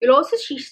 You'll also see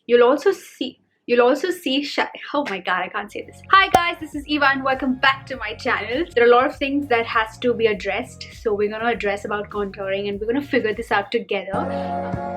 you'll also see You'll also see oh my god, I can't say this. Hi guys, this is Eva and welcome back to my channel. There are a lot of things that has to be addressed, so we're gonna address about contouring and we're gonna figure this out together.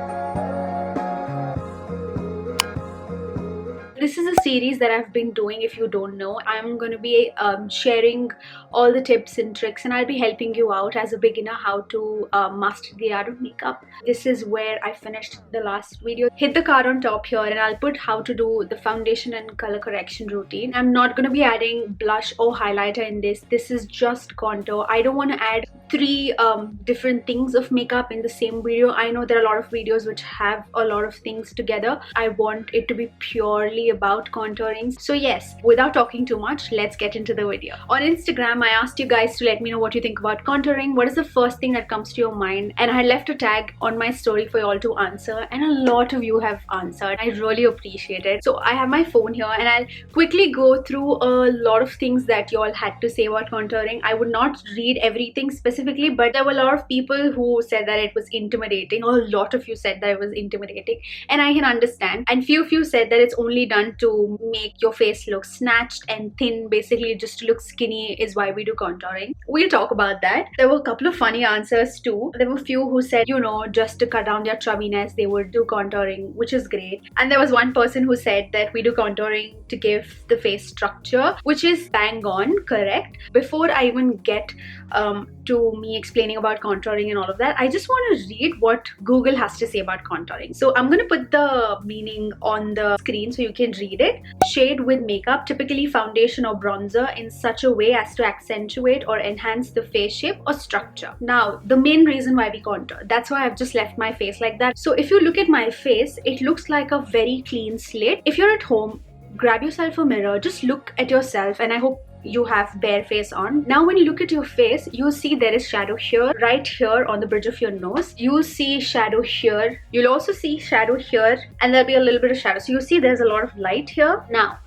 This is a series that I've been doing. If you don't know, I'm going to be sharing all the tips and tricks, and I'll be helping you out as a beginner how to master the art of makeup. This is where I finished the last video. Hit the card on top here and I'll put how to do the foundation and color correction routine. I'm not going to be adding blush or highlighter in this. This is just contour. I don't want to add three different things of makeup in the same video. I know there are a lot of videos which have a lot of things together. I want it to be purely about contouring. So yes, without talking too much, let's get into the video. On Instagram, I asked you guys to let me know what you think about contouring. What is the first thing that comes to your mind? And I left a tag on my story for you all to answer, and a lot of you have answered. I really appreciate it. So I have my phone here and I'll quickly go through a lot of things that you all had to say about contouring. I would not read everything specifically, but there were a lot of people who said that it was intimidating. A lot of you said that it was intimidating, and I can understand. And few of you said that it's only done to make your face look snatched and thin, basically just to look skinny is why we do contouring. We'll talk about that. There were a couple of funny answers too. There were a few who said, you know, just to cut down their chubbiness they would do contouring, which is great. And there was one person who said that we do contouring to give the face structure, which is bang on correct. Before I even get to me explaining about contouring and all of that, I just want to read what Google has to say about contouring. So I'm going to put the meaning on the screen so you can read it. Shade with makeup, typically foundation or bronzer, in such a way as to accentuate or enhance the face shape or structure. Now, the main reason why we contour, that's why I've just left my face like that. So if you look at my face, it looks like a very clean slate. If you're at home, grab yourself a mirror, just look at yourself, and I hope you have bare face on. Now when you look at your face, you'll see there is shadow here, right here on the bridge of your nose. You'll see shadow here. You'll also see shadow here, and there'll be a little bit of shadow. So you see there's a lot of light here. Now,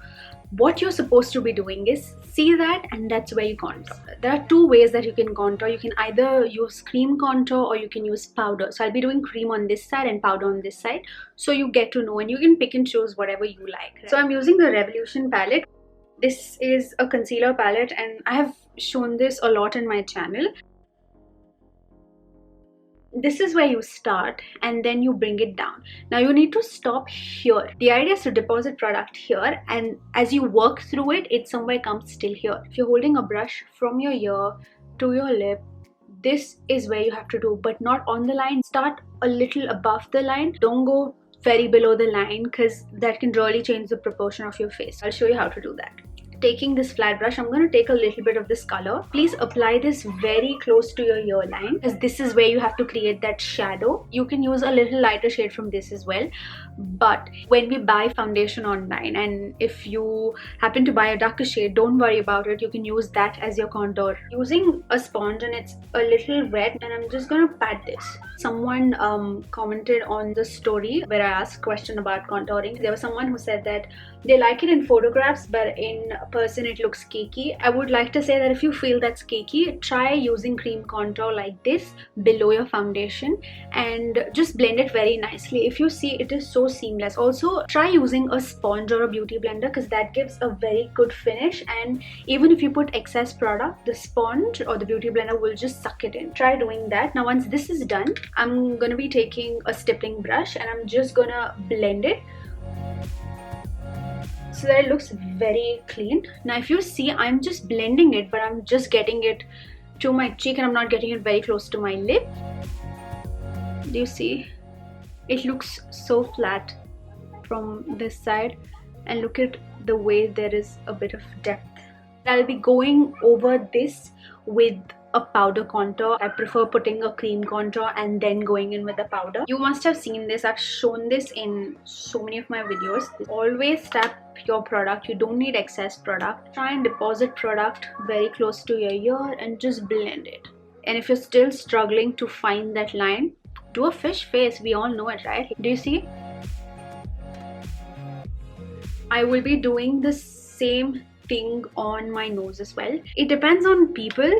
what you're supposed to be doing is see that, and that's where you contour. There are two ways that you can contour. You can either use cream contour or you can use powder. So I'll be doing cream on this side and powder on this side, so you get to know, and you can pick and choose whatever you like. So I'm using the Revolution palette. This is a concealer palette and I have shown this a lot in my channel. This is where you start and then you bring it down. Now you need to stop here. The idea is to deposit product here, and as you work through it, it somewhere comes still here. If you're holding a brush from your ear to your lip, this is where you have to do, but not on the line. Start a little above the line. Don't go very below the line because that can really change the proportion of your face. I'll show you how to do that. Taking this flat brush, I'm going to take a little bit of this color. Please apply this very close to your ear line because this is where you have to create that shadow. You can use a little lighter shade from this as well. But when we buy foundation online, and if you happen to buy a darker shade, don't worry about it. You can use that as your contour. Using a sponge and it's a little red, and I'm just going to pat this. Someone commented on the story where I asked a question about contouring. There was someone who said that they like it in photographs, but in person it looks cakey. I would like to say that if you feel that's cakey, try using cream contour like this below your foundation and just blend it very nicely. If you see, it is so seamless. Also, try using a sponge or a beauty blender because that gives a very good finish, and even if you put excess product, the sponge or the beauty blender will just suck it in. Try doing that. Now once this is done, I'm gonna be taking a stippling brush and I'm just gonna blend it so that it looks very clean. Now if you see, I'm just blending it, but I'm just getting it to my cheek and I'm not getting it very close to my lip. Do you see? It looks so flat from this side, and look at the way there is a bit of depth. I'll be going over this with a powder contour. I prefer putting a cream contour and then going in with the powder. You must have seen this. I've shown this in so many of my videos. Always tap your product. You don't need excess product. Try and deposit product very close to your ear and just blend it. And if you're still struggling to find that line, do a fish face. We all know it, right? Do you see? I will be doing the same thing on my nose as well. It depends on people.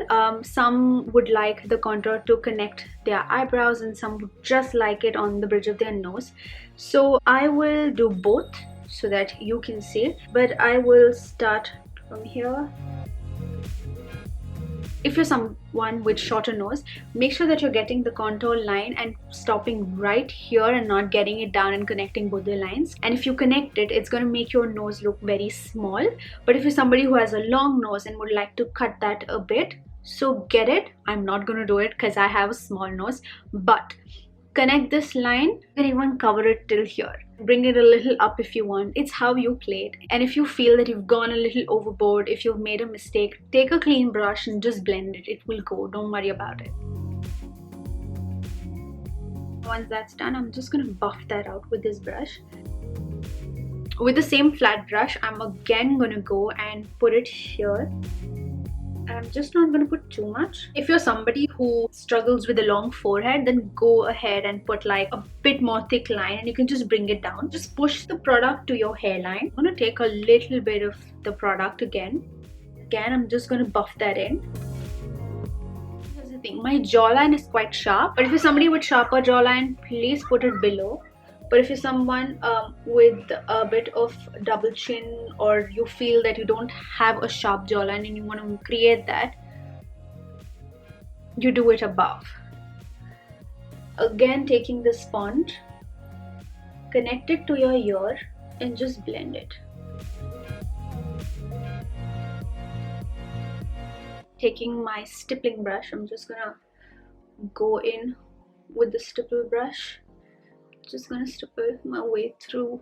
Some would like the contour to connect their eyebrows and some would just like it on the bridge of their nose. So I will do both so that you can see, but I will start from here. If you're someone with shorter nose, make sure that you're getting the contour line and stopping right here and not getting it down and connecting both the lines. And if you connect it, it's going to make your nose look very small. But if you're somebody who has a long nose and would like to cut that a bit, so get it. I'm not going to do it because I have a small nose, but connect this line. You can even cover it till here. Bring it a little up if you want. It's how you play it. And if you feel that you've gone a little overboard, if you've made a mistake, take a clean brush and just blend it. It will go. Don't worry about it. Once that's done, I'm just going to buff that out with this brush. With the same flat brush, I'm again going to go and put it here. I'm just not going to put too much. If you're somebody who struggles with a long forehead, then go ahead and put like a bit more thick line and you can just bring it down. Just push the product to your hairline. I'm going to take a little bit of the product again. I'm just going to buff that in. Here's the thing, my jawline is quite sharp, but if you're somebody with sharper jawline, please put it below. But if you're someone with a bit of double chin, or you feel that you don't have a sharp jawline and you want to create that, you do it above. Again, taking the sponge, connect it to your ear and just blend it. Taking my stippling brush, I'm just gonna go in with the stipple brush. Just gonna stipple my way through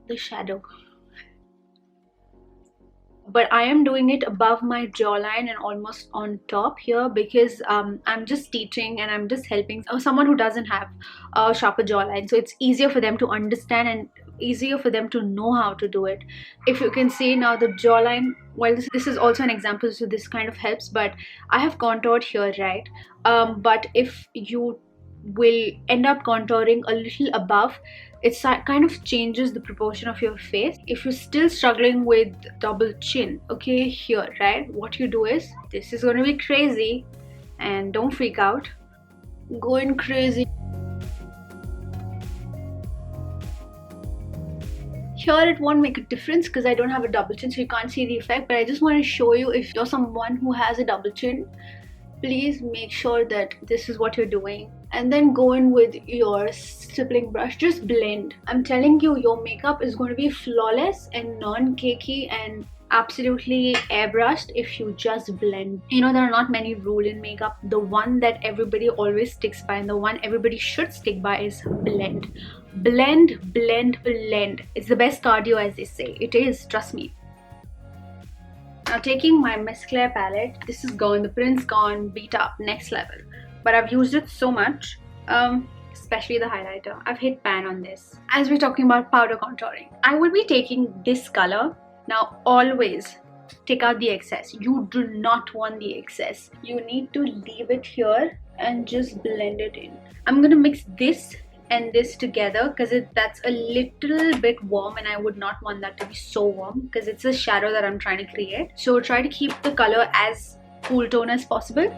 the shadow. But I am doing it above my jawline and almost on top here because I'm just teaching and I'm just helping someone who doesn't have a sharper jawline, so it's easier for them to understand and easier for them to know how to do it. If you can see now, the jawline, well, this is also an example, so this kind of helps, but I have contoured here, right? But if you will end up contouring a little above, it kind of changes the proportion of your face. If you're still struggling with double chin, okay, here, right, what you do is, this is going to be crazy and don't freak out, going crazy. Here it won't make a difference because I don't have a double chin, so you can't see the effect, but I just want to show you, if you're someone who has a double chin, please make sure that this is what you're doing. And then go in with your stippling brush, just blend. I'm telling you, your makeup is going to be flawless and non-cakey and absolutely airbrushed if you just blend. You know, there are not many rules in makeup. The one that everybody always sticks by and the one everybody should stick by is blend. Blend, blend, blend. It's the best cardio, as they say. It is, trust me. Now taking my mascara palette, this is gone, the print's gone, beat up, next level. But I've used it so much, especially the highlighter. I've hit pan on this. As we're talking about powder contouring, I will be taking this color. Now always take out the excess. You do not want the excess. You need to leave it here and just blend it in. I'm gonna mix this and this together because that's a little bit warm and I would not want that to be so warm because it's a shadow that I'm trying to create. So try to keep the color as cool tone as possible.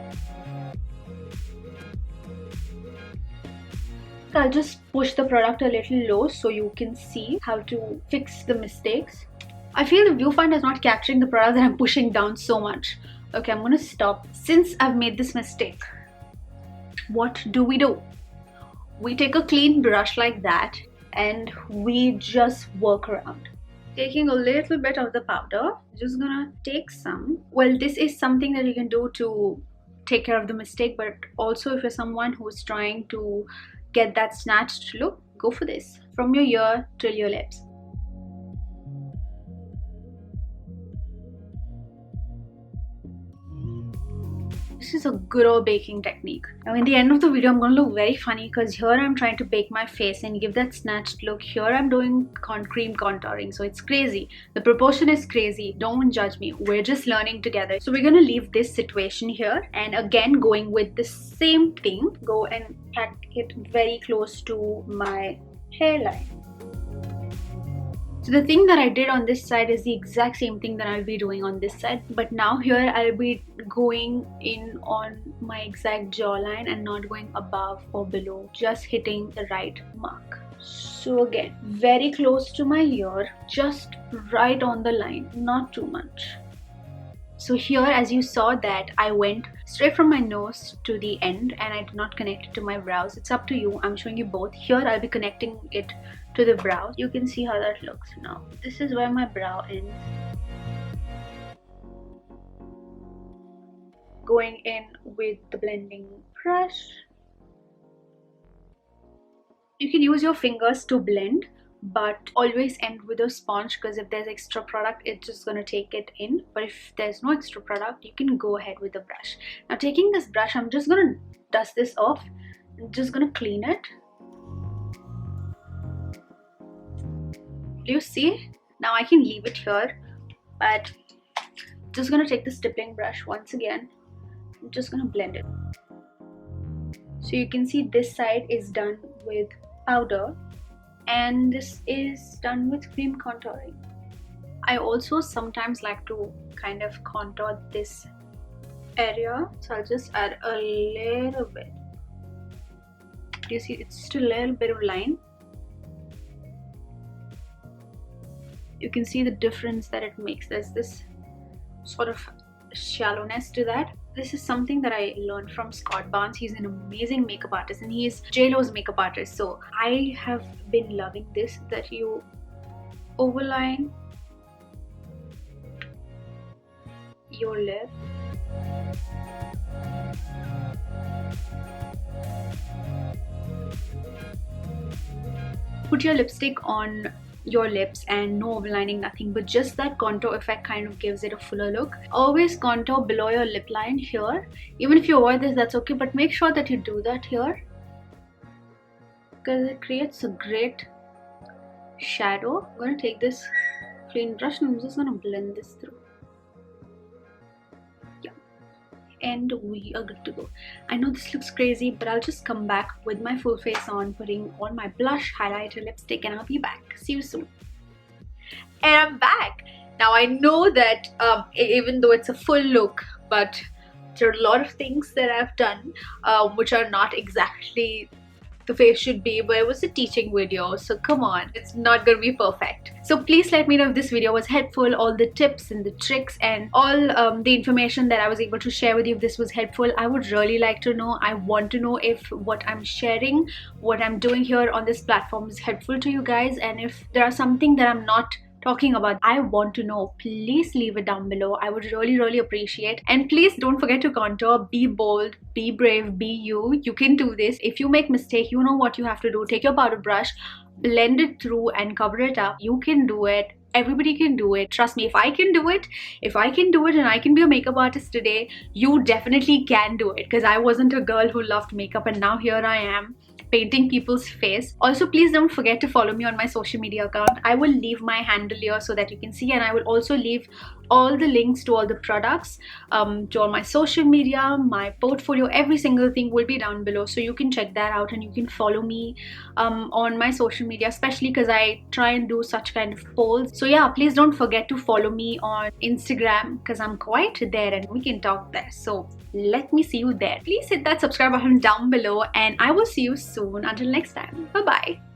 I'll just push the product a little low so you can see how to fix the mistakes. I feel the viewfinder is not capturing the product that I'm pushing down so much. Okay, I'm gonna stop. Since I've made this mistake, what do? We take a clean brush like that and we just work around. Taking a little bit of the powder, just gonna take some. Well, this is something that you can do to take care of the mistake, but also if you're someone who's trying to get that snatched look, go for this. From your ear till your lips. This is a good old baking technique. Now in the end of the video, I'm going to look very funny because here I'm trying to bake my face and give that snatched look. Here I'm doing cream contouring, so it's crazy. The proportion is crazy. Don't judge me. We're just learning together. So we're going to leave this situation here and again going with the same thing. Go and pack it very close to my hairline. So the thing that I did on this side is the exact same thing that I'll be doing on this side, but now here I'll be going in on my exact jawline and not going above or below, just hitting the right mark. So again, very close to my ear, just right on the line, not too much. So here, as you saw, that I went straight from my nose to the end and I did not connect it to my brows. It's up to you. I'm showing you both. Here I'll be connecting it to the brows. You can see how that looks now. This is where my brow ends. Going in with the blending brush. You can use your fingers to blend, but always end with a sponge, because if there's extra product, it's just going to take it in. But if there's no extra product, you can go ahead with the brush. Now taking this brush, I'm just going to dust this off. I'm just going to clean it. Do you see? Now I can leave it here, but I'm just going to take the stippling brush once again. I'm just going to blend it. So you can see this side is done with powder and this is done with cream contouring. I also sometimes like to kind of contour this area, so I'll just add a little bit. Do you see? It's just a little bit of line. You can see the difference that it makes. There's this sort of shallowness to that. This is something that I learned from Scott Barnes. He's an amazing makeup artist and he is JLo's makeup artist. So I have been loving this, that you overline your lip. Put your lipstick on your lips and no overlining, nothing, but just that contour effect kind of gives it a fuller look. Always contour below your lip line here. Even if you avoid this, that's okay, but make sure that you do that here because it creates a great shadow. I'm going to take this clean brush and I'm just going to blend this through. Yeah, and we are good to go. I know this looks crazy, but I'll just come back with my full face on, putting on my blush, highlighter, lipstick, and I'll be back. See you soon. And I'm back. Now I know that even though it's a full look, but there are a lot of things that I've done which are not exactly the face should be, but it was a teaching video, so come on, it's not gonna be perfect. So please let me know if this video was helpful, all the tips and the tricks and all the information that I was able to share with you. If this was helpful, I would really like to know. I want to know if what I'm sharing, what I'm doing here on this platform is helpful to you guys, and if there are something that I'm not talking about, I want to know. Please leave it down below. I would really appreciate. And please don't forget to contour. Be bold, be brave, be you. You can do this. If you make mistake, you know what you have to do. Take your powder brush, blend it through and cover it up. You can do it. Everybody can do it. Trust me, if I can do it and I can be a makeup artist today, you definitely can do it, because I wasn't a girl who loved makeup and now here I am painting people's face. Also, please don't forget to follow me on my social media account. I will leave my handle here so that you can see, and I will also leave all the links to all the products, to all my social media, my portfolio, every single thing will be down below, so you can check that out and you can follow me on my social media, especially because I try and do such kind of polls. So yeah, please don't forget to follow me on Instagram because I'm quite there and we can talk there. So let me see you there. Please hit that subscribe button down below and I will see you soon. Until next time, bye bye.